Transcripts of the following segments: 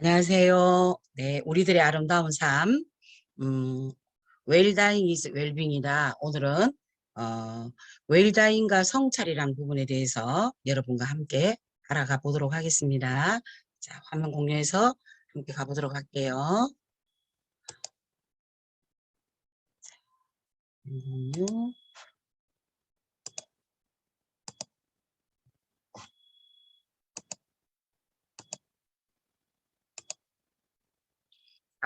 안녕하세요. 네, 우리들의 아름다운 삶, 음, 웰다잉 is 웰빙이다. 오늘은 웰다잉과 성찰이라는 부분에 대해서 여러분과 함께 알아가 보도록 하겠습니다. 자, 화면 공유해서 함께 가보도록 할게요. 공유.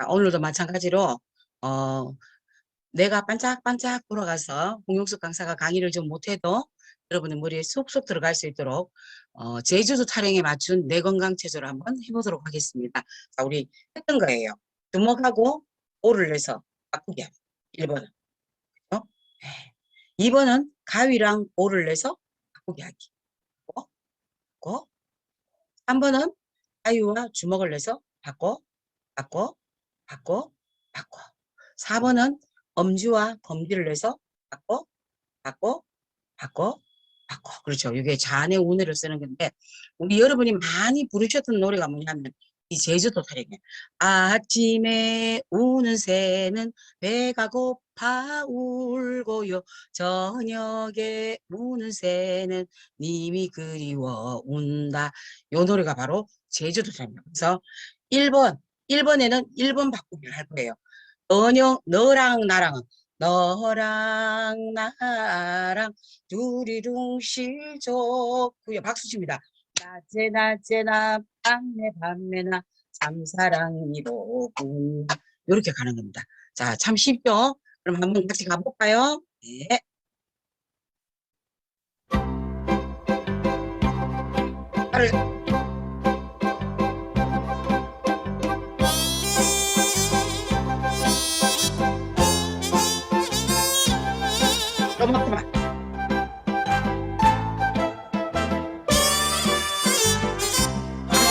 오늘도 마찬가지로 내가 반짝반짝 돌아가서 홍용숙 강사가 강의를 좀 못해도 여러분의 머리에 쏙쏙 들어갈 수 있도록 제주도 타령에 맞춘 뇌건강체조를 한번 해보도록 하겠습니다. 자, 우리 했던 거예요. 주먹하고 볼을 내서 바꾸기 하기. 1번은. 어? 2번은 가위랑 볼을 내서 바꾸기 하기. 고 3번은 가위와 주먹을 내서 바꿔, 바꿔, 바꿔, 바꿔. 4번은 엄지와 검지를 내서 바꿔, 바꿔, 바꿔, 바꿔. 그렇죠. 이게 자아의 운해를 쓰는 건데, 우리 여러분이 많이 부르셨던 노래가 뭐냐면, 이 제주도 타령이에요. 아침에 우는 새는 배가 고파 울고요. 저녁에 우는 새는 님이 그리워 운다. 요 노래가 바로 제주도 타령이에요. 그래서 1번에는 1번 바꾸기를 할 거예요. 너랑 나랑은 너랑 나랑 둘이 둥실 좋고요. 박수 칩니다. 낮에 낮에나 밤에 밤에나 참사랑이로군. 이렇게 가는 겁니다. 자, 참 쉽죠? 그럼 한번 같이 가볼까요? 네. 팔을 조금만.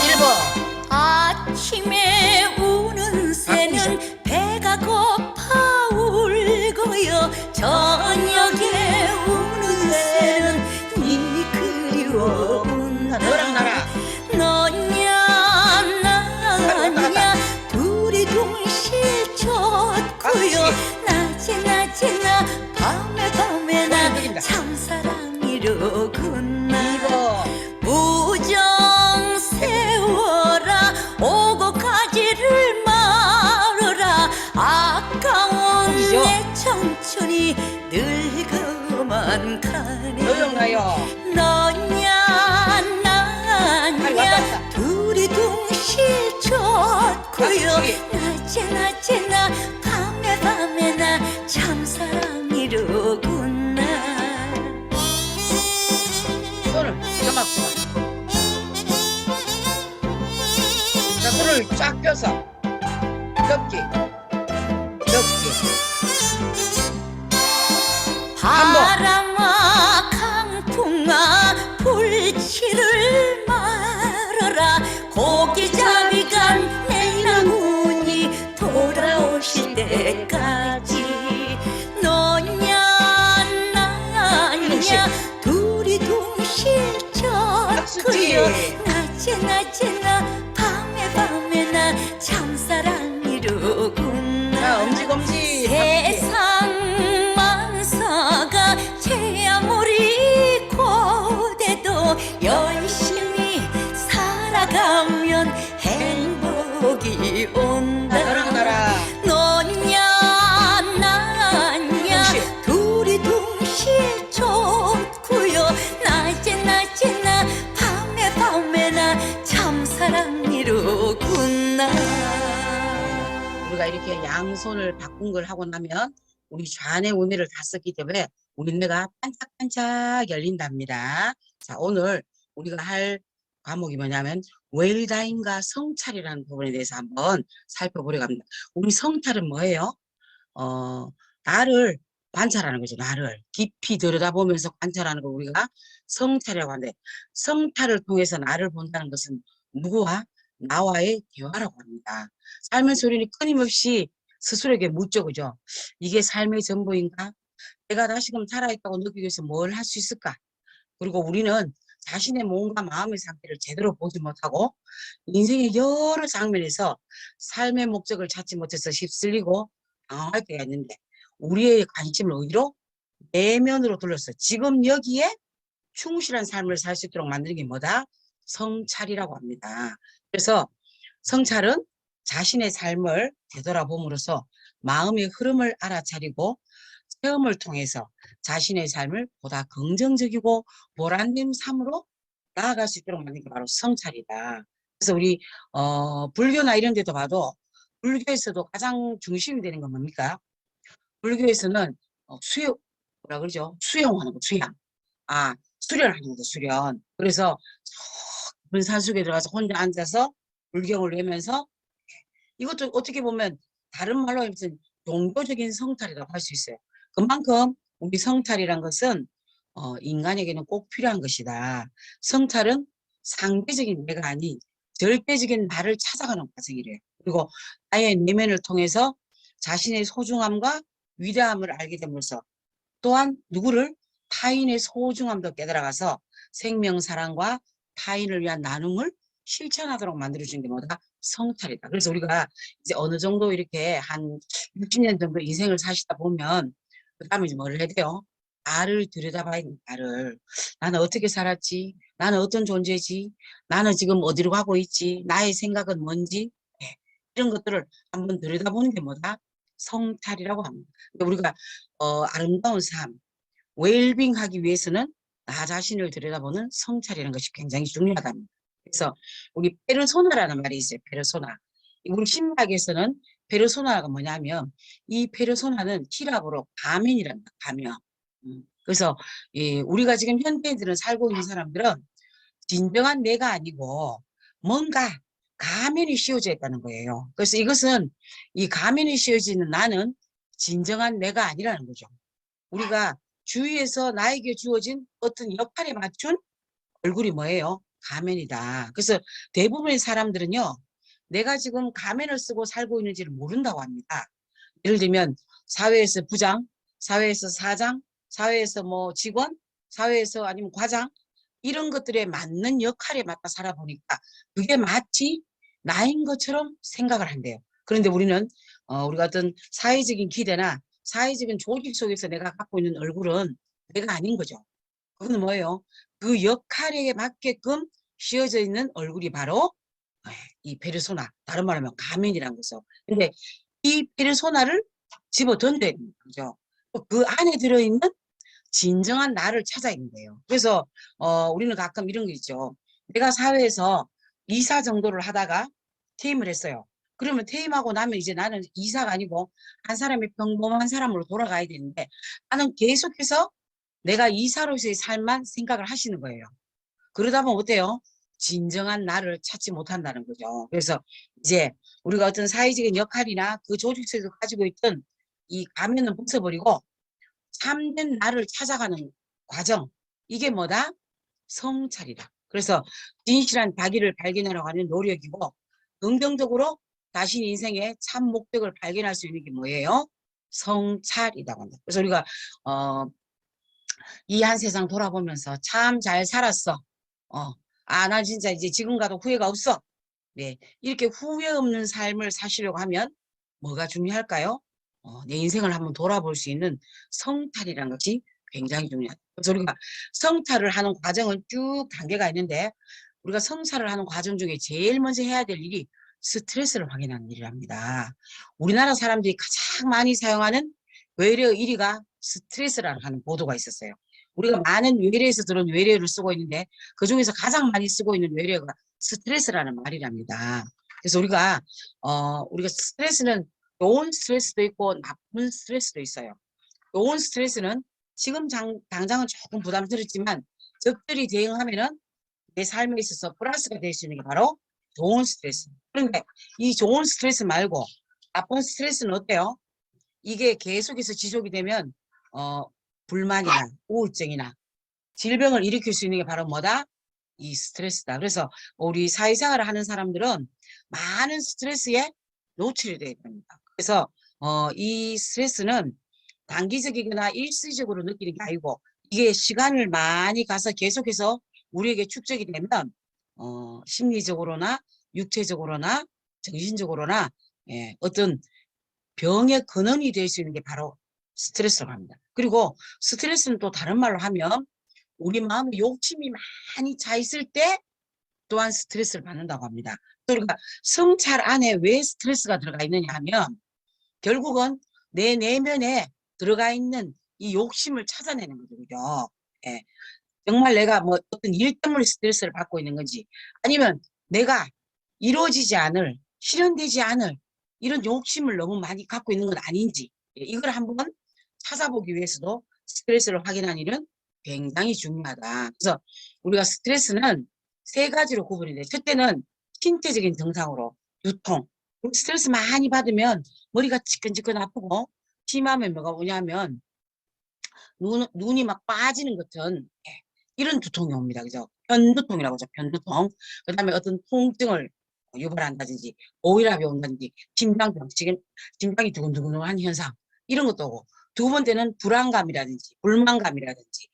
1번. 아침에 우는 새는 배가 고파 울고요. 저녁에 우는 새는 님이 그리워 운다. 너랑 나랑. 너냐 나냐 둘이 동실 좋고요. 낮에 낮에나 밤에 밤에나 참사랑이로구나. 2번. 무정 세워라 오고 가지를 말아라. 아까운 어디죠? 내 청춘이 늙어만 가네. 너영나요. 너냐 나냐 둘이 동실 좋고요. 낮에 낮에나 밤에 밤에나 참사랑이로구나. 손을 이만큼. 자, 손을 쫙 펴서 덮기, 덮기. 바람아 강풍아 불치를 말아라. 고기잡이가 내나무니 돌아오실 때까지. 너냐 나냐 둘이 동실 좋고요. 낮에 낮에나 밤에 밤에나 참사랑이로구나. 자, 엄지검지. 세상 만사가 죄아무리 고대도 열심히 살아가면 행복이 온다. 너랑 나랑. 너냐 나냐 둘이 동실 좋고요. 낮에 낮에나 밤에 밤에나 참사랑이로구나. 우리가 이렇게 양손을 바꾼 걸 하고 나면 우리 좌뇌 우뇌를 다 썼기 때문에 우리 뇌가 반짝반짝 열린답니다. 자, 오늘 우리가 할 과목이 뭐냐면 웰다잉과 성찰이라는 부분에 대해서 한번 살펴보려고 합니다. 우리 성찰은 뭐예요? 나를 관찰하는 거죠. 나를 깊이 들여다보면서 관찰하는 거 우리가 성찰이라고 하는데, 성찰을 통해서 나를 본다는 것은 누구와? 나와의 대화라고 합니다. 삶의 소리는 끊임없이 스스로에게 묻죠. 그죠? 이게 삶의 전부인가? 내가 다시금 살아있다고 느끼기 위해서 뭘 할 수 있을까? 그리고 우리는 자신의 몸과 마음의 상태를 제대로 보지 못하고 인생의 여러 장면에서 삶의 목적을 찾지 못해서 휩쓸리고 당황할 때가 있는데 우리의 관심을 어디로? 내면으로 돌려서 지금 여기에 충실한 삶을 살 수 있도록 만드는 게 뭐다? 성찰이라고 합니다. 그래서 성찰은 자신의 삶을 되돌아봄으로써 마음의 흐름을 알아차리고 체험을 통해서 자신의 삶을 보다 긍정적이고 보람된 삶으로 나아갈 수 있도록 만드는 게 바로 성찰이다. 그래서 우리 불교나 이런 데도 봐도 불교에서도 가장 중심이 되는 건 뭡니까? 불교에서는 수용, 뭐라 그러죠? 수용하는 거, 수양. 아, 수련하는 거, 수련. 그래서 깊은 산속에 들어가서 혼자 앉아서 불경을 외면서 이것도 어떻게 보면 다른 말로 하면 종교적인 성찰이라고 할 수 있어요. 그만큼 우리 성찰이란 것은 인간에게는 꼭 필요한 것이다. 성찰은 상대적인 내가 아닌 절대적인 나를 찾아가는 과정이래요. 그리고 나의 내면을 통해서 자신의 소중함과 위대함을 알게 됨으로써 또한 누구를 타인의 소중함도 깨달아가서 생명 사랑과 타인을 위한 나눔을 실천하도록 만들어주는 게 뭐다? 성찰이다. 그래서 우리가 이제 어느 정도 이렇게 한 60년 정도 인생을 사시다 보면 그 다음에 이제 뭘 해야 돼요? 나를 들여다봐야 돼. 나는 어떻게 살았지? 나는 어떤 존재지? 나는 지금 어디로 가고 있지? 나의 생각은 뭔지? 네. 이런 것들을 한번 들여다보는 게 뭐다? 성찰이라고 합니다. 우리가 아름다운 삶, 웰빙 하기 위해서는 나 자신을 들여다보는 성찰이라는 것이 굉장히 중요하답니다. 그래서 우리 페르소나라는 말이 있어요. 페르소나. 우리 심리학에서는 페르소나가 뭐냐면 이 페르소나는 키랍어로 가면이란다. 가면. 그래서 우리가 지금 현대인들은 살고 있는 사람들은 진정한 내가 아니고 뭔가 가면이 씌워져 있다는 거예요. 그래서 이것은 이 가면이 씌워져 있는 나는 진정한 내가 아니라는 거죠. 우리가 주위에서 나에게 주어진 어떤 역할에 맞춘 얼굴이 뭐예요? 가면이다. 그래서 대부분의 사람들은요, 내가 지금 가면을 쓰고 살고 있는지를 모른다고 합니다. 예를 들면 사회에서 부장, 사회에서 사장, 사회에서 뭐 직원, 사회에서 아니면 과장 이런 것들에 맞는 역할에 맞다 살아보니까 그게 마치 나인 것처럼 생각을 한대요. 그런데 우리는 우리가 어떤 사회적인 기대나 사회적인 조직 속에서 내가 갖고 있는 얼굴은 내가 아닌 거죠. 그건 뭐예요? 그 역할에 맞게끔 씌워져 있는 얼굴이 바로 이 페르소나, 다른 말로 하면 가면이라는 거죠. 근데 이 페르소나를 집어 던져야 됩니다. 그죠? 그 안에 들어있는 진정한 나를 찾아야 된대요. 그래서 우리는 가끔 이런 게 있죠. 내가 사회에서 이사 정도를 하다가 퇴임을 했어요. 그러면 퇴임하고 나면 이제 나는 이사가 아니고 한 사람의 평범한 사람으로 돌아가야 되는데 나는 계속해서 내가 이사로서의 삶만 생각을 하시는 거예요. 그러다 보면 어때요? 진정한 나를 찾지 못한다는 거죠. 그래서 이제 우리가 어떤 사회적인 역할이나 그 조직 속에서 가지고 있던 이 가면은 벗어버리고 참된 나를 찾아가는 과정, 이게 뭐다? 성찰이다. 그래서 진실한 자기를 발견하려고 하는 노력이고 긍정적으로 자신 인생의 참 목적을 발견할 수 있는 게 뭐예요? 성찰이라고 한다. 그래서 우리가 이 한 세상 돌아보면서 참 잘 살았어. 나 진짜 이제 지금 가도 후회가 없어. 네, 이렇게 후회 없는 삶을 사시려고 하면 뭐가 중요할까요? 내 인생을 한번 돌아볼 수 있는 성찰이라는 것이 굉장히 중요하다. 그래서 우리가 성찰을 하는 과정은 쭉 단계가 있는데 우리가 성찰을 하는 과정 중에 제일 먼저 해야 될 일이 스트레스를 확인하는 일이랍니다. 우리나라 사람들이 가장 많이 사용하는 외래어 1위가 스트레스라는 하는 보도가 있었어요. 우리가 많은 외래에서 들은 외래어를 쓰고 있는데 그중에서 가장 많이 쓰고 있는 외래어가 스트레스라는 말이랍니다. 그래서 우리가 스트레스는 좋은 스트레스도 있고 나쁜 스트레스도 있어요. 좋은 스트레스는 지금 당장은 조금 부담스럽지만 적절히 대응하면은 내 삶에 있어서 플러스가 될 수 있는 게 바로 좋은 스트레스. 그런데 이 좋은 스트레스 말고 나쁜 스트레스는 어때요? 이게 계속해서 지속이 되면 불만이나 우울증이나 질병을 일으킬 수 있는 게 바로 뭐다? 이 스트레스다. 그래서 우리 사회생활을 하는 사람들은 많은 스트레스에 노출이 되어 있답니다. 그래서 이 스트레스는 단기적이거나 일시적으로 느끼는 게 아니고 이게 시간을 많이 가서 계속해서 우리에게 축적이 되면 심리적으로나 육체적으로나 정신적으로나 예, 어떤 병의 근원이 될 수 있는 게 바로 스트레스라고 합니다. 그리고 스트레스는 또 다른 말로 하면 우리 마음에 욕심이 많이 차 있을 때 또한 스트레스를 받는다고 합니다. 그러니까 성찰 안에 왜 스트레스가 들어가 있느냐 하면 결국은 내 내면에 들어가 있는 이 욕심을 찾아내는 거죠. 그죠? 예. 정말 내가 뭐 어떤 일 때문에 스트레스를 받고 있는 건지 아니면 내가 이루어지지 않을 실현되지 않을 이런 욕심을 너무 많이 갖고 있는 건 아닌지 이걸 한번 찾아보기 위해서도 스트레스를 확인하는 일은 굉장히 중요하다. 그래서 우리가 스트레스는 세 가지로 구분이 돼. 첫째는 신체적인 증상으로 두통. 스트레스 많이 받으면 머리가 지끈지끈 아프고 심하면 뭐가 오냐면 눈이 막 빠지는 같은 이런 두통이 옵니다. 그죠? 편두통이라고 하죠. 편두통. 그 다음에 어떤 통증을 유발한다든지 오일압이 온다든지 심장병, 지금 심장이 두근두근한 현상 이런 것도 오고 두 번째는 불안감이라든지 불만감이라든지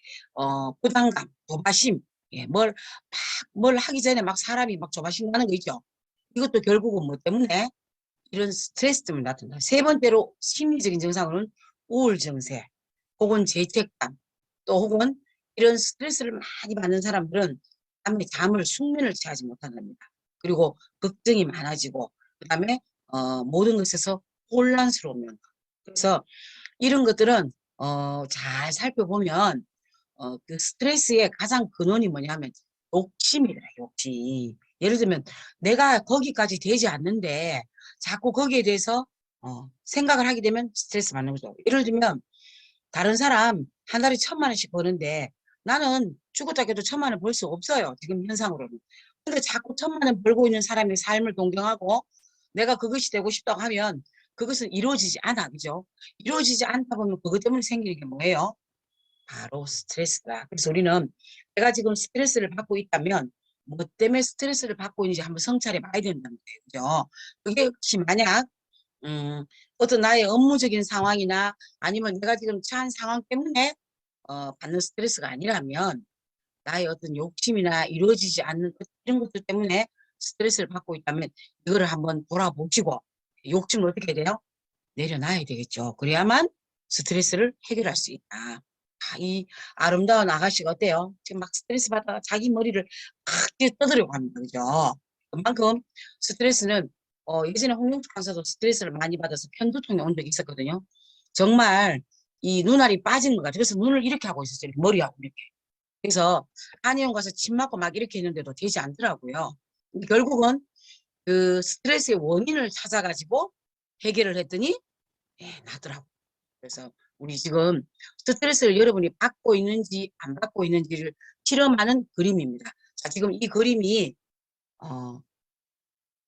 부담감, 조바심 예, 뭘 하기 전에 막 사람이 막 조바심 나는 거 있죠. 이것도 결국은 뭐 때문에 이런 스트레스 때문에 나타난다. 세 번째로 심리적인 증상으로는 우울 증세 혹은 죄책감 또 혹은 이런 스트레스를 많이 받는 사람들은 밤에 숙면을 취하지 못한답니다. 그리고 걱정이 많아지고 그다음에 모든 것에서 혼란스러우면 그래서 이런 것들은 잘 살펴보면 그 스트레스의 가장 근원이 뭐냐면 욕심이래 욕심. 예를 들면 내가 거기까지 되지 않는데 자꾸 거기에 대해서 생각을 하게 되면 스트레스 받는 거죠. 예를 들면 다른 사람 한 달에 1,000만 원씩 버는데 나는 죽었다 깨도 1,000만 원 벌 수 없어요. 지금 현상으로는. 근데 자꾸 1,000만 원 벌고 있는 사람의 삶을 동경하고 내가 그것이 되고 싶다고 하면 그것은 이루어지지 않아. 그죠? 이루어지지 않다 보면 그것 때문에 생기는 게 뭐예요? 바로 스트레스다. 그래서 우리는 내가 지금 스트레스를 받고 있다면 뭐 때문에 스트레스를 받고 있는지 한번 성찰해 봐야 된다는 거예요. 그죠? 그게 혹시 만약 어떤 나의 업무적인 상황이나 아니면 내가 지금 처한 상황 때문에 받는 스트레스가 아니라면 나의 어떤 욕심이나 이루어지지 않는 이런 것들 때문에 스트레스를 받고 있다면 이거를 한번 돌아보시고 욕심을 어떻게 해야 돼요? 내려놔야 되겠죠. 그래야만 스트레스를 해결할 수 있다. 이 아름다운 아가씨가 어때요? 지금 막 스트레스 받다가 자기 머리를 크게 떠들려고 합니다. 그죠? 그만큼 스트레스는 예전에 홍영주 강사도 스트레스를 많이 받아서 편두통이 온 적이 있었거든요. 정말 이 눈알이 빠진 것 같아요. 그래서 눈을 이렇게 하고 있었어요. 머리하고 이렇게. 그래서 한의원 가서 침 맞고 막 이렇게 했는데도 되지 않더라고요. 결국은 그 스트레스의 원인을 찾아가지고 해결을 했더니 나더라고요. 그래서 우리 지금 스트레스를 여러분이 받고 있는지 안 받고 있는지를 실험하는 그림입니다. 자, 지금 이 그림이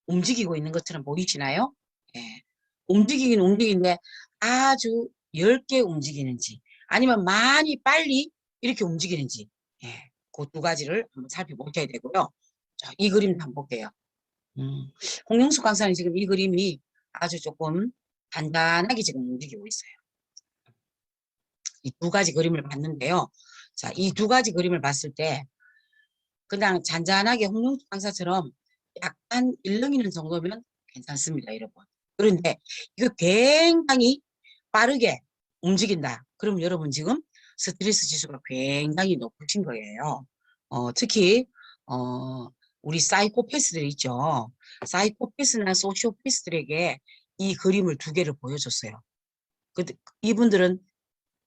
움직이고 있는 것처럼 보이시나요? 예. 움직이긴 움직이는데 아주 얇게 움직이는지 아니면 많이 빨리 이렇게 움직이는지 예. 그 두 가지를 한번 살펴보셔야 되고요. 자, 이 그림 한번 볼게요. 홍영숙 강사는 지금 이 그림이 아주 조금 단단하게 지금 움직이고 있어요. 이 두 가지 그림을 봤는데요. 자, 이 두 가지 그림을 봤을 때 그냥 잔잔하게 홍영숙 강사처럼 약간 일렁이는 정도면 괜찮습니다, 여러분. 그런데 이거 굉장히 빠르게 움직인다. 그럼 여러분 지금 스트레스 지수가 굉장히 높으신 거예요. 특히 우리 사이코패스들 있죠. 사이코패스나 소시오패스들에게 이 그림을 두 개를 보여줬어요. 근데 이분들은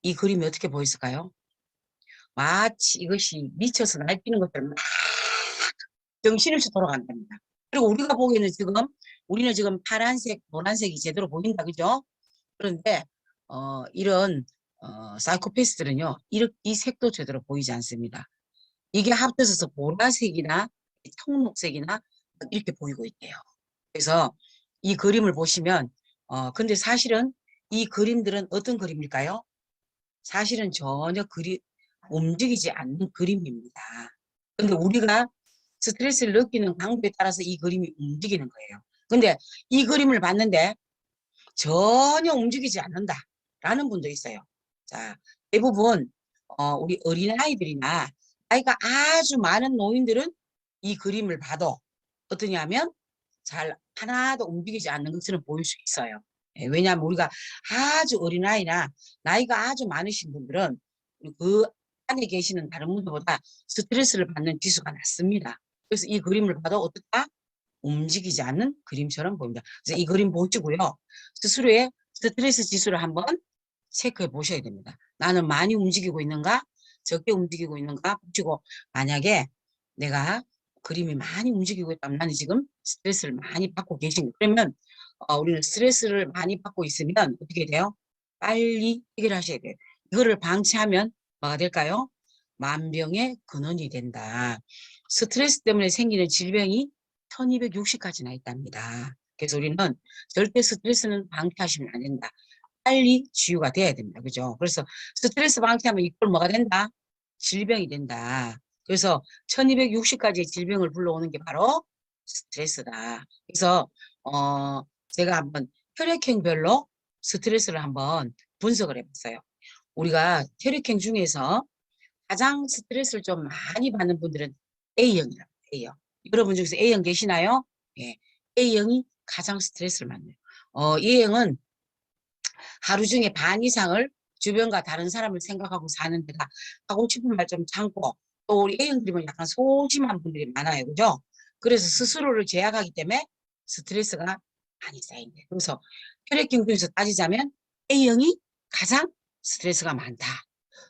이 그림이 어떻게 보였을까요? 마치 이것이 미쳐서 날뛰는 것처럼 막 정신없이 돌아간답니다. 그리고 우리가 보기에는 지금 우리는 지금 파란색, 노란색이 제대로 보인다, 그죠? 그런데 이런 사이코패스들은요, 이 색도 제대로 보이지 않습니다. 이게 합쳐져서 보라색이나 청록색이나 이렇게 보이고 있대요. 그래서 이 그림을 보시면 근데 사실은 이 그림들은 어떤 그림일까요? 사실은 전혀 움직이지 않는 그림입니다. 근데 우리가 스트레스를 느끼는 방법에 따라서 이 그림이 움직이는 거예요. 근데 이 그림을 봤는데 전혀 움직이지 않는다라는 분도 있어요. 자, 대부분 우리 어린아이들이나 나이가 아주 많은 노인들은 이 그림을 봐도 어떠냐면 잘 하나도 움직이지 않는 것처럼 보일 수 있어요. 예, 왜냐하면 우리가 아주 어린아이나 나이가 아주 많으신 분들은 그 안에 계시는 다른 분들보다 스트레스를 받는 지수가 낮습니다. 그래서 이 그림을 봐도 어떨까? 움직이지 않는 그림처럼 보입니다. 그래서 이 그림 보시고요. 스스로의 스트레스 지수를 한번 체크해 보셔야 됩니다. 나는 많이 움직이고 있는가? 적게 움직이고 있는가? 보시고 만약에 내가 그림이 많이 움직이고 있다면 나는 지금 스트레스를 많이 받고 계신 그러면 우리는 스트레스를 많이 받고 있으면 어떻게 돼요? 빨리 해결하셔야 돼요. 이거를 방치하면 뭐가 될까요? 만병의 근원이 된다. 스트레스 때문에 생기는 질병이 1260가지나 있답니다. 그래서 우리는 절대 스트레스는 방치하시면 안 된다. 빨리 치유가 돼야 됩니다. 그죠? 그래서 스트레스 방치하면 이걸 뭐가 된다? 질병이 된다. 그래서 1260가지의 질병을 불러오는 게 바로 스트레스다. 그래서 제가 한번 혈액형별로 스트레스를 한번 분석을 해봤어요. 우리가 혈액형 중에서 가장 스트레스를 좀 많이 받는 분들은 A형이라고 A형. 여러분 중에서 A형 계시나요? 예. A형이 가장 스트레스를 받네요. A형은 하루 중에 반 이상을 주변과 다른 사람을 생각하고 사는 데가 하고 싶은 말 좀 참고 또 우리 A형들은 약간 소심한 분들이 많아요. 그죠? 그래서 스스로를 제약하기 때문에 스트레스가 많이 쌓인대요. 그래서 혈액형 중에서 따지자면 A형이 가장 스트레스가 많다.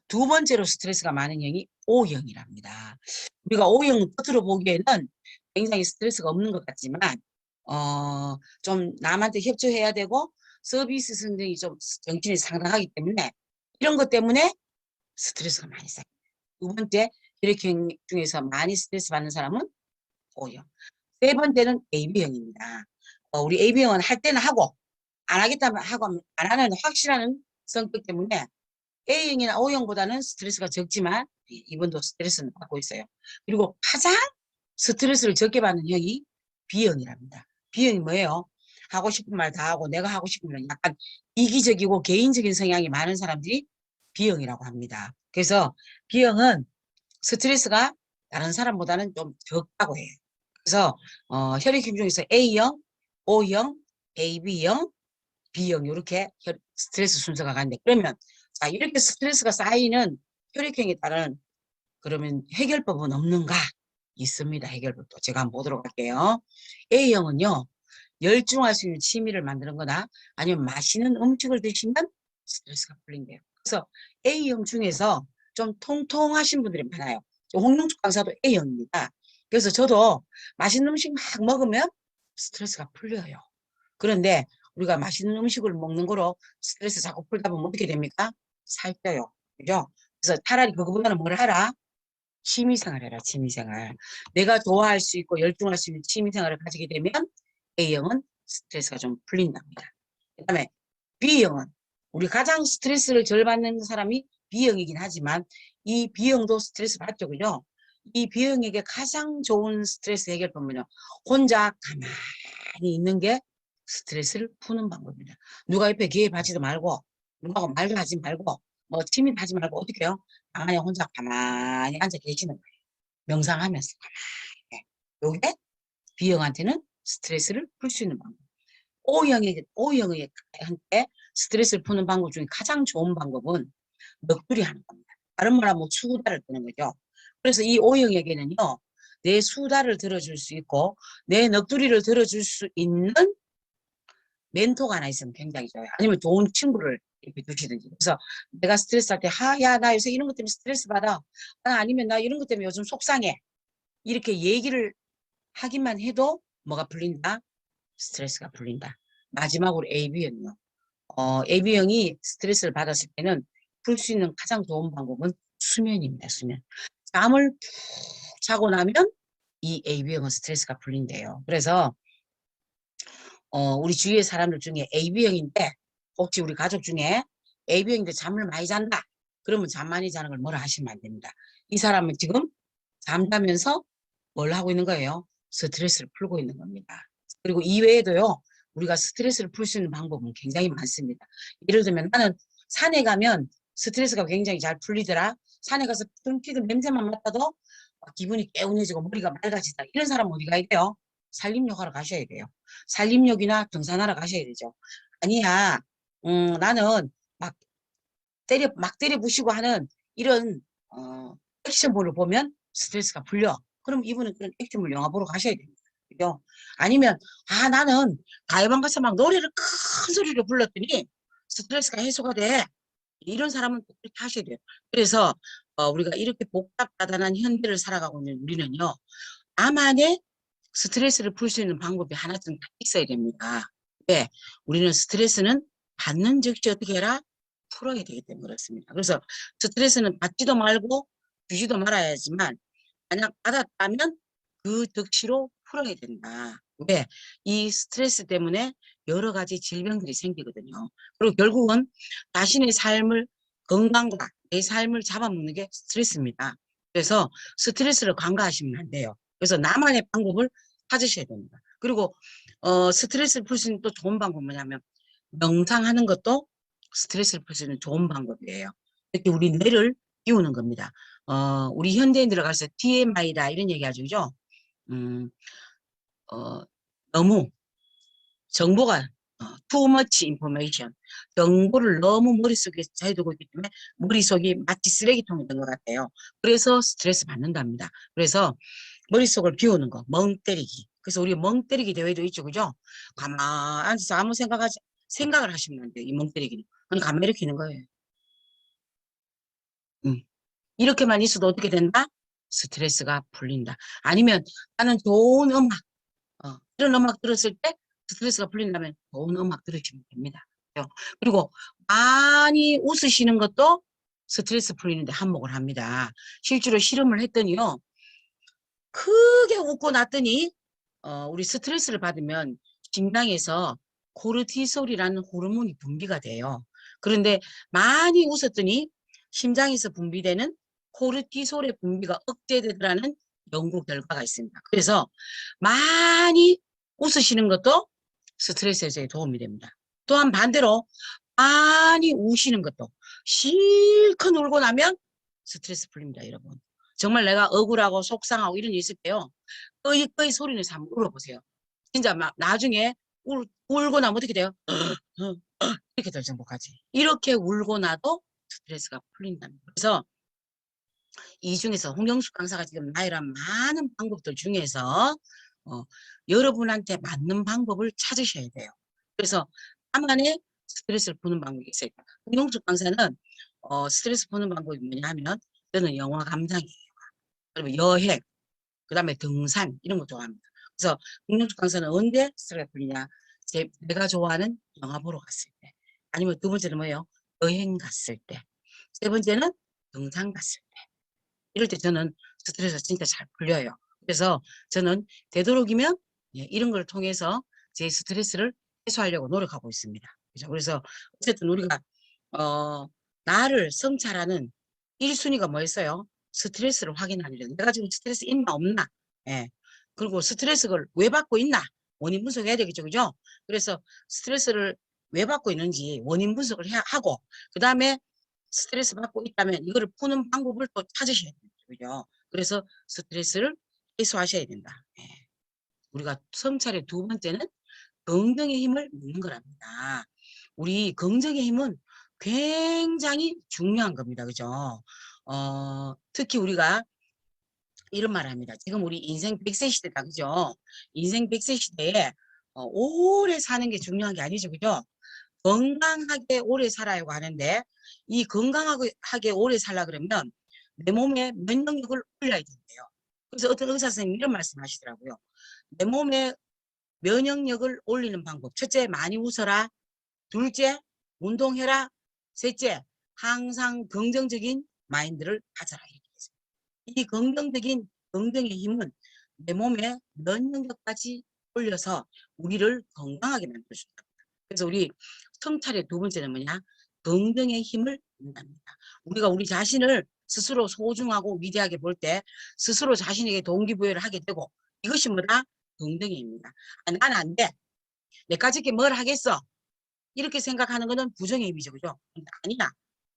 두 번째로 스트레스가 많은 형이 O형이랍니다. 우리가 O형 겉으로 보기에는 굉장히 스트레스가 없는 것 같지만 좀 남한테 협조해야 되고 서비스 성능이 좀 정신이 상당하기 때문에 이런 것 때문에 스트레스가 많이 쌓여요. 두 번째 혈액형 중에서 많이 스트레스 받는 사람은 O형. 세 번째는 AB형입니다. 우리 AB형은 할 때는 하고 안 하겠다면 하고 안 하는 확실한 성격 때문에 A형이나 O형보다는 스트레스가 적지만 이분도 스트레스는 받고 있어요. 그리고 가장 스트레스를 적게 받는 형이 B형이랍니다. B형이 뭐예요? 하고 싶은 말 다 하고 내가 하고 싶은 말 약간 이기적이고 개인적인 성향이 많은 사람들이 B형이라고 합니다. 그래서 B형은 스트레스가 다른 사람보다는 좀 적다고 해요. 그래서 혈액형 중에서 A형, O형, AB형, B형 이렇게 스트레스 순서가 간대. 그러면 자 이렇게 스트레스가 쌓이는 혈액형에 따른 그러면 해결법은 없는가? 있습니다. 해결법도. 제가 한번 보도록 할게요. A형은요. 열중할 수 있는 취미를 만드는 거나 아니면 맛있는 음식을 드시면 스트레스가 풀린대요. 그래서 A형 중에서 좀 통통하신 분들이 많아요. 홍명숙 강사도 A형입니다. 그래서 저도 맛있는 음식 막 먹으면 스트레스가 풀려요. 그런데 우리가 맛있는 음식을 먹는 거로 스트레스 자꾸 풀다 보면 어떻게 됩니까? 살쪄요. 그죠? 그래서 차라리 그거보다는 뭘 하라? 취미생활 해라, 취미생활. 내가 좋아할 수 있고 열중할 수 있는 취미생활을 가지게 되면 A형은 스트레스가 좀 풀린답니다. 그 다음에 B형은 우리 가장 스트레스를 덜 받는 사람이 B형이긴 하지만 이 B형도 스트레스 받죠. 그죠? 이 B형에게 가장 좋은 스트레스 해결법은요. 혼자 가만히 있는 게 스트레스를 푸는 방법입니다. 누가 옆에 개입하지도 말고 누구하고 말도 하지 말고 뭐 침입하지 말고 어떻게 해요? 방 안에 혼자 가만히 앉아 계시는 거예요. 명상하면서 가만히. 요게 B형한테는 스트레스를 풀 수 있는 방법. O형한테 스트레스를 푸는 방법 중에 가장 좋은 방법은 넋두리 하는 겁니다. 다른 말하면 뭐 수다를 뜨는 거죠. 그래서 이 O형에게는요. 내 수다를 들어줄 수 있고 내 넋두리를 들어줄 수 있는 멘토가 하나 있으면 굉장히 좋아요. 아니면 좋은 친구를 이렇게 두시든지. 그래서 내가 스트레스 할 때, 야, 나 요새 이런 것 때문에 스트레스 받아. 아니면 나 이런 것 때문에 요즘 속상해. 이렇게 얘기를 하기만 해도 뭐가 풀린다? 스트레스가 풀린다. 마지막으로 AB형이요. AB형이 스트레스를 받았을 때는 풀 수 있는 가장 좋은 방법은 수면입니다. 수면. 잠을 푹 자고 나면 이 AB형은 스트레스가 풀린대요. 그래서 우리 주위의 사람들 중에 AB형인데 혹시 우리 가족 중에 AB형인데 잠을 많이 잔다. 그러면 잠 많이 자는 걸 뭐라 하시면 안 됩니다. 이 사람은 지금 잠자면서 뭘 하고 있는 거예요? 스트레스를 풀고 있는 겁니다. 그리고 이외에도요. 우리가 스트레스를 풀 수 있는 방법은 굉장히 많습니다. 예를 들면 나는 산에 가면 스트레스가 굉장히 잘 풀리더라. 산에 가서 피 든 냄새만 맡아도 기분이 개운해지고 머리가 맑아지다. 이런 사람 어디 가야 돼요? 산림욕 하러 가셔야 돼요. 산림욕이나 등산하러 가셔야 되죠. 아니야, 나는 막 때려 부시고 하는 이런, 액션물을 보면 스트레스가 풀려. 그럼 이분은 그런 액션물 영화 보러 가셔야 됩니다. 그죠? 아니면, 나는 가요방 가서 막 노래를 큰 소리로 불렀더니 스트레스가 해소가 돼. 이런 사람은 꼭 그렇게 하셔야 돼요. 그래서 우리가 이렇게 복잡하다는 현대를 살아가고 있는 우리는요, 나만의 스트레스를 풀 수 있는 방법이 하나쯤 다 있어야 됩니다. 왜? 우리는 스트레스는 받는 즉시 어떻게 해라? 풀어야 되기 때문에 그렇습니다. 그래서 스트레스는 받지도 말고 주지도 말아야지만, 만약 받았다면 그 즉시로 풀어야 된다. 왜? 이 스트레스 때문에 여러 가지 질병들이 생기거든요. 그리고 결국은 자신의 삶을, 건강과 내 삶을 잡아먹는 게 스트레스입니다. 그래서 스트레스를 간과하시면 안 돼요. 그래서 나만의 방법을 찾으셔야 됩니다. 그리고 스트레스를 풀 수 있는 또 좋은 방법은 뭐냐면, 명상하는 것도 스트레스를 풀 수 있는 좋은 방법이에요. 이렇게 우리 뇌를 비우는 겁니다. 우리 현대인 들어가서 TMI다 이런 얘기 하죠, 그죠? 음, 어, 너무 정보가 too much information, 정보를 너무 머릿속에 해두고 있기 때문에 머릿속이 마치 쓰레기통이 된 것 같아요. 그래서 스트레스 받는답니다. 그래서 머릿속을 비우는 거, 멍 때리기. 그래서 우리 멍 때리기 대회도 있죠, 그죠? 가만 앉아서 아무 생각을 하시면 안 돼요, 이 멍 때리기는. 그냥 가만히 이렇게 있는 거예요. 음. 이렇게만 있어도 어떻게 된다? 스트레스가 풀린다. 아니면 나는 좋은 음악, 이런 음악 들었을 때 스트레스가 풀린다면 좋은 음악 들으시면 됩니다. 그죠? 그리고 많이 웃으시는 것도 스트레스 풀리는데 한몫을 합니다. 실제로 실험을 했더니요, 크게 웃고 났더니 우리 스트레스를 받으면 심장에서 코르티솔이라는 호르몬이 분비가 돼요. 그런데 많이 웃었더니 심장에서 분비되는 코르티솔의 분비가 억제되더라는 연구 결과가 있습니다. 그래서 많이 웃으시는 것도 스트레스 해소에 도움이 됩니다. 또한 반대로 많이 우시는 것도, 실컷 울고 나면 스트레스 풀립니다, 여러분. 정말 내가 억울하고 속상하고 이런 일 있을 때요, 꺼이 소리내서 한번 울어보세요. 진짜 막 나중에 울고 나면 어떻게 돼요? 이렇게 될 정도까지. 이렇게 울고 나도 스트레스가 풀린답니다. 그래서 이 중에서 홍영숙 강사가 지금 나열한 많은 방법들 중에서 어, 여러분한테 맞는 방법을 찾으셔야 돼요. 그래서 나만의 스트레스를 푸는 방법이 있어요. 홍영숙 강사는 스트레스 푸는 방법이 뭐냐 하면, 저는 영화 감상이에요. 그리고 여행, 그 다음에 등산 이런 거 좋아합니다. 그래서 홍영숙 강사는 언제 스트레스가 풀리냐? 내가 좋아하는 영화 보러 갔을 때, 아니면 두 번째는 뭐예요? 여행 갔을 때, 세 번째는 등산 갔을 때. 이럴 때 저는 스트레스가 진짜 잘 풀려요. 그래서 저는 되도록이면 이런 걸 통해서 제 스트레스를 해소하려고 노력하고 있습니다. 그죠? 그래서 어쨌든 우리가 나를 성찰하는 1순위가 뭐였어요? 스트레스를 확인하는 일. 내가 지금 스트레스 있나 없나? 예. 그리고 스트레스를 왜 받고 있나? 원인 분석해야 되겠죠, 그죠? 그래서 스트레스를 왜 받고 있는지 원인 분석을 하고, 그 다음에 스트레스 받고 있다면 이거를 푸는 방법을 또 찾으셔야 돼요, 그죠? 그래서 스트레스를 해소하셔야 된다. 예. 우리가 성찰의 두 번째는 긍정의 힘을 믿는 거랍니다. 우리 긍정의 힘은 굉장히 중요한 겁니다. 그죠? 특히 우리가 이런 말 합니다. 지금 우리 인생 100세 시대다. 그죠? 인생 100세 시대에 오래 사는 게 중요한 게 아니죠. 그죠? 건강하게 오래 살아야고 하는데, 이 건강하게 오래 살라 그러면 내 몸의 면역력을 올려야 된대요. 그래서 어떤 의사 선생님이 이런 말씀 하시더라고요. 내 몸의 면역력을 올리는 방법. 첫째, 많이 웃어라. 둘째, 운동해라. 셋째, 항상 긍정적인 마인드를 가져라. 이 긍정의 힘은 내 몸의 면역력까지 올려서 우리를 건강하게 만들어준다. 그래서 우리 성찰의 두 번째는 뭐냐? 긍정의 힘을 얻는답니다. 우리가 우리 자신을 스스로 소중하고 위대하게 볼 때 스스로 자신에게 동기부여를 하게 되고, 이것이 뭐다? 긍정의 힘입니다. 나는 안 돼. 내가 저렇게 뭘 하겠어. 이렇게 생각하는 것은 부정의 힘이죠. 그죠? 아니야.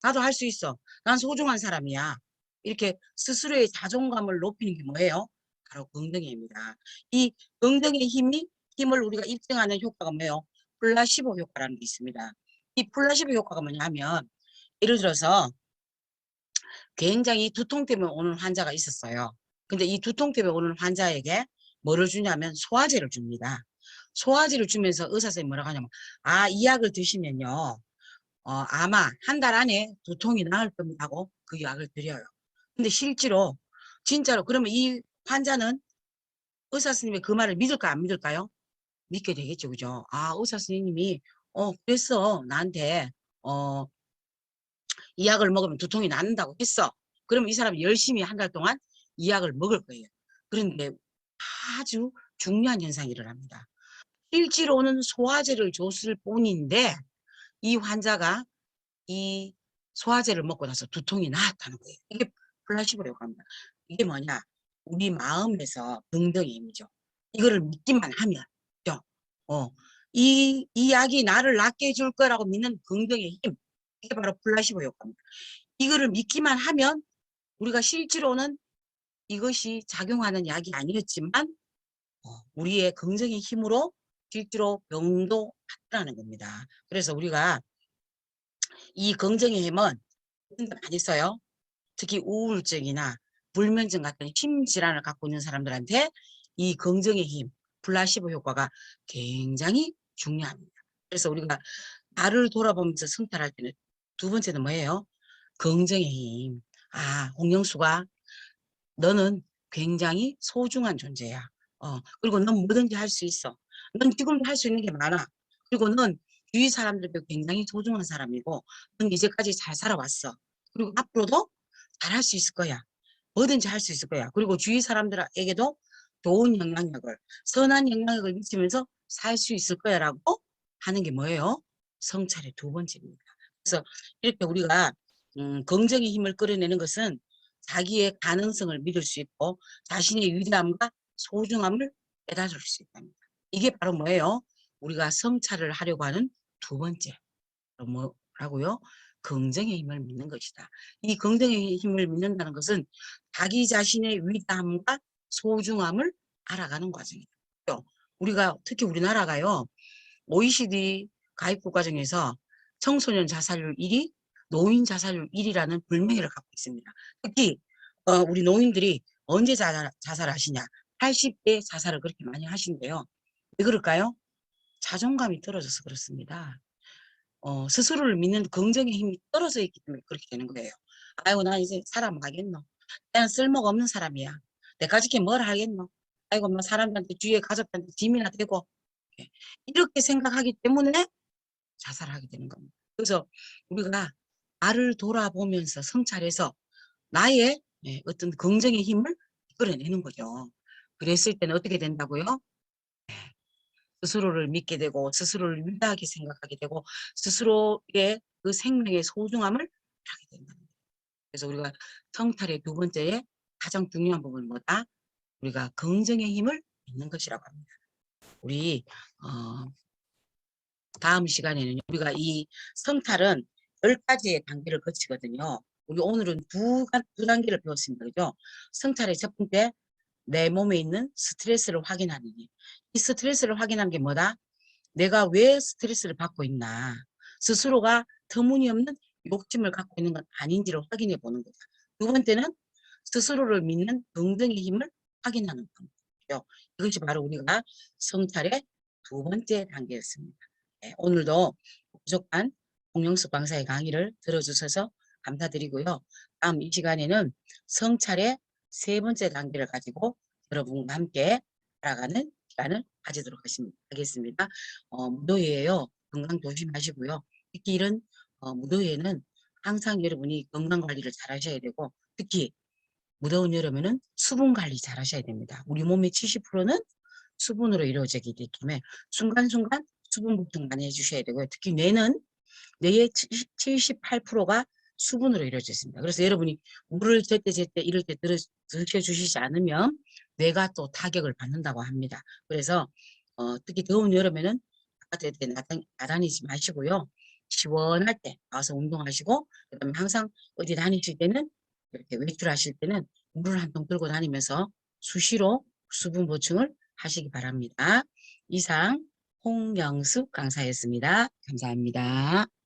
나도 할 수 있어. 난 소중한 사람이야. 이렇게 스스로의 자존감을 높이는 게 뭐예요? 바로 긍정의 힘입니다. 이 긍정의 힘을 우리가 입증하는 효과가 뭐예요? 플라시보 효과라는 게 있습니다. 이 플라시보 효과가 뭐냐면 예를 들어서 굉장히 두통 때문에 오는 환자가 있었어요. 근데 이 두통 때문에 오는 환자에게 뭐를 주냐면 소화제를 줍니다. 소화제를 주면서 의사 선생님이 뭐라고 하냐면 이 약을 드시면요. 아마 한 달 안에 두통이 나을 겁니다 하고 그 약을 드려요. 근데 실제로 진짜로 그러면 이 환자는 의사 선생님의 그 말을 믿을까 안 믿을까요? 믿게 되겠죠. 그죠? 의사 선생님이 그래서 나한테 어, 이 약을 먹으면 두통이 낫는다고 했어. 그러면 이 사람이 열심히 한 달 동안 이 약을 먹을 거예요. 그런데 아주 중요한 현상이 일어납니다. 실제로는 소화제를 줬을 뿐인데 이 환자가 이 소화제를 먹고 나서 두통이 나았다는 거예요. 이게 플라시보라고 합니다. 이게 뭐냐? 우리 마음에서 긍정의 힘이죠. 이거를 믿기만 하면, 그죠? 이 약이 나를 낫게 해줄 거라고 믿는 긍정의 힘. 이게 바로 플라시보 효과입니다. 이거를 믿기만 하면 우리가 실제로는 이것이 작용하는 약이 아니었지만 우리의 긍정의 힘으로 실제로 병도 낫더라는 겁니다. 그래서 우리가 이 긍정의 힘은 많이 써요. 특히 우울증이나 불면증 같은 심질환을 갖고 있는 사람들한테 이 긍정의 힘, 플라시보 효과가 굉장히 중요합니다. 그래서 우리가 나를 돌아보면서 성찰할 때는 두 번째는 뭐예요? 긍정의 힘. 홍영수가 너는 굉장히 소중한 존재야. 그리고 넌 뭐든지 할 수 있어. 넌 지금도 할 수 있는 게 많아. 그리고 넌 주위 사람들도 굉장히 소중한 사람이고 넌 이제까지 잘 살아왔어. 그리고 앞으로도 잘할 수 있을 거야. 뭐든지 할 수 있을 거야. 그리고 주위 사람들에게도 좋은 영향력을, 선한 영향력을 미치면서 살 수 있을 거야라고 하는 게 뭐예요? 성찰의 두 번째입니다. 그래서 이렇게 우리가 긍정의 힘을 끌어내는 것은 자기의 가능성을 믿을 수 있고 자신의 위대함과 소중함을 깨달을 수 있답니다. 이게 바로 뭐예요? 우리가 성찰을 하려고 하는 두 번째. 뭐라고요? 긍정의 힘을 믿는 것이다. 이 긍정의 힘을 믿는다는 것은 자기 자신의 위대함과 소중함을 알아가는 과정이에요. 우리가 특히 우리나라가요. OECD 가입국가 중에서 청소년 자살률 1위, 노인 자살률 1위라는 불명예를 갖고 있습니다. 특히 우리 노인들이 언제 자살하시냐? 80대 자살을 그렇게 많이 하신대요. 왜 그럴까요? 자존감이 떨어져서 그렇습니다. 스스로를 믿는 긍정의 힘이 떨어져 있기 때문에 그렇게 되는 거예요. 아이고, 나 이제 사람 하겠노? 나는 쓸모가 없는 사람이야. 내가 저렇게 뭘 하겠노? 아이고, 뭐 사람들한테 주위에 가족한테 짐이나 되고 이렇게 생각하기 때문에 자살하게 되는 겁니다. 그래서 우리가 나를 돌아보면서 성찰해서 나의 어떤 긍정의 힘을 이끌어내는 거죠. 그랬을 때는 어떻게 된다고요? 스스로를 믿게 되고 스스로를 위대하게 생각하게 되고 스스로의 그 생명의 소중함을 하게 된다. 그래서 우리가 성찰의 두 번째에 가장 중요한 부분은 뭐다? 우리가 긍정의 힘을 믿는 것이라고 합니다. 우리 다음 시간에는 우리가 이 성찰은 10가지의 단계를 거치거든요. 우리 오늘은 두 단계를 배웠습니다. 그죠? 성찰의 첫 번째, 내 몸에 있는 스트레스를 확인하는 일. 이 스트레스를 확인하는 게 뭐다? 내가 왜 스트레스를 받고 있나? 스스로가 터무니없는 욕심을 갖고 있는 건 아닌지를 확인해 보는 거다. 두 번째는 스스로를 믿는 긍정의 힘을 확인하는 방법이죠. 이것이 바로 우리가 성찰의 두 번째 단계였습니다. 오늘도 부족한 홍영숙 강사의 강의를 들어주셔서 감사드리고요. 다음 이 시간에는 성찰의 세 번째 단계를 가지고 여러분과 함께 알아가는 시간을 가지도록 하겠습니다. 무더위에요. 건강 조심하시고요. 특히 이런 무더위에는 항상 여러분이 건강 관리를 잘 하셔야 되고 특히 무더운 여름에는 수분 관리 잘 하셔야 됩니다. 우리 몸의 70%는 수분으로 이루어지기 때문에 순간순간 수분 보충 많이 해주셔야 되고요. 특히 뇌의 78%가 수분으로 이루어져 있습니다. 그래서 여러분이 물을 제때 이럴 때 드셔주시지 않으면 뇌가 또 타격을 받는다고 합니다. 그래서 특히 더운 여름에는 바깥에 나다니지 마시고요. 시원할 때 와서 운동하시고 그다음에 항상 어디 다니실 때는 이렇게 외출 하실 때는 물을 한 통 들고 다니면서 수시로 수분 보충을 하시기 바랍니다. 이상 홍영숙 강사였습니다. 감사합니다.